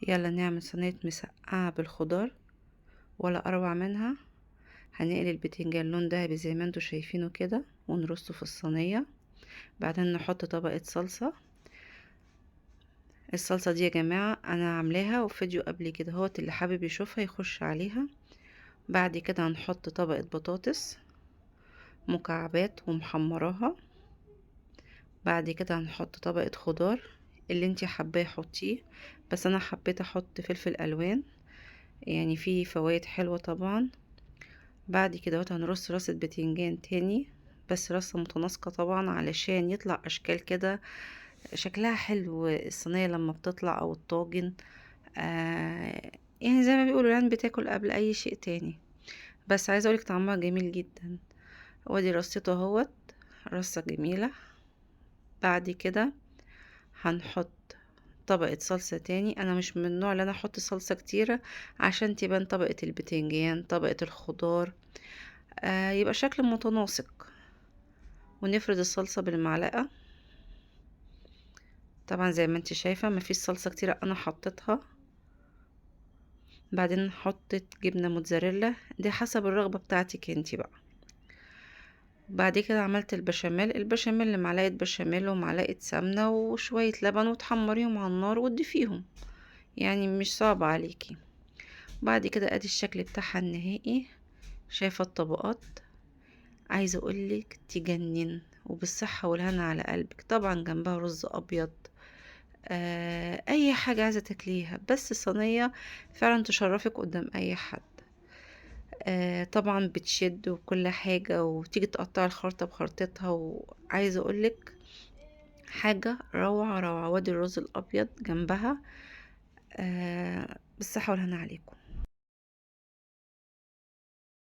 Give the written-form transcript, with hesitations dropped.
يلا نعمل صينية مسقعة بالخضار ولا اروع منها. هنقلي البتنجان لون دهبي زي ما انتوا شايفينه كده ونرصه في الصينية. بعدين نحط طبقة صلصة. الصلصة دي يا جماعة انا عاملاها وفيديو قبل كده، هو اللي حابب يشوفها يخش عليها. بعد كده هنحط طبقة بطاطس مكعبات ومحمراها. بعد كده هنحط طبقة خضار اللي انتي حباه حطيه، بس انا حبيت احط فلفل الوان، يعني فيه فوائد حلوة طبعا. بعد كده هنرص رصة بتنجان تاني، بس رصة متناسقة طبعا علشان يطلع اشكال كده شكلها حلو الصينية لما بتطلع او الطاجن. يعني زي ما بيقولوا العين بتاكل قبل اي شيء تاني، بس عايزة اقولك طعمها جميل جدا. وادي رصيته اهوت، رصة جميلة. بعد كده هنحط طبقة صلصة تاني، انا مش من النوع اللي انا احط صلصة كتيرة عشان تبان طبقة البتنجان طبقة الخضار، يبقى شكل متناسق. ونفرد الصلصة بالمعلقة. طبعا زي ما انت شايفة مفيش صلصة كتيرة انا حطيتها. بعدين حطيت جبنة موتزاريلا، دي حسب الرغبة بتاعتك انت بقى. بعد كده عملت البشاميل معلقة بشاميل ومعلقة سمنة وشوية لبن وتحمريهم على النار وتضيفيهم، يعني مش صعب عليكي. بعد كده ادي الشكل بتاعها النهائي. شايفة الطبقات؟ عايزة اقولك تجنن، وبالصحة والهنا على قلبك. طبعا جنبها رز ابيض، اي حاجة عايزة تاكليها، بس صينية فعلا تشرفك قدام اي حد. طبعا بتشد وكل حاجة، وتيجي تقطع الخرطة بخرطتها، وعايزة اقولك حاجة روعة روعة. وادي الرز الابيض جنبها. بالصحة والهنا عليكم.